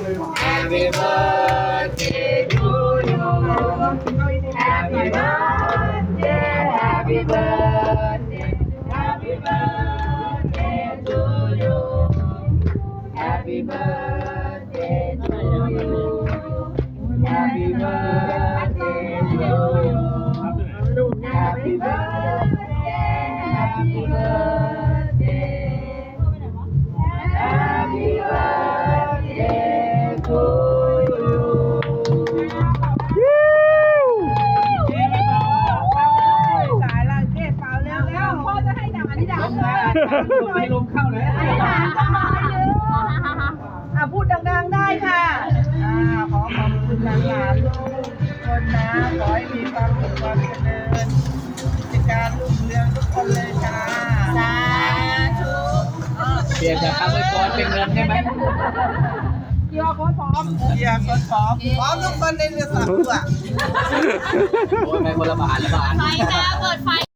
Happy birthday to you Happy birthday Happy birthday Happy birthday to you Happy birthday to you Happy birthday to you Happy birthday Happy birthday Happy birthday to you สายละเก็บเปล่าแล้วพ่อจะให้ดังอันนี้ดังเลย ให้ลมเข้าเลย พูดดังๆได้ค่ะขอขอบคุณหลานๆทุกคนนะขอให้มีความสุขความเจริญกิจการรุ่งเรืองทุกคนเลยค่ะสาธุ เปลี่ยนจากคำอวยพรเป็นเงินได้ไหม เกี่ยวกับพร้อมทุกคนในเรือสามตัว โอ้ยไปคนละบาทละบาท ไฟจ้าเปิดไฟ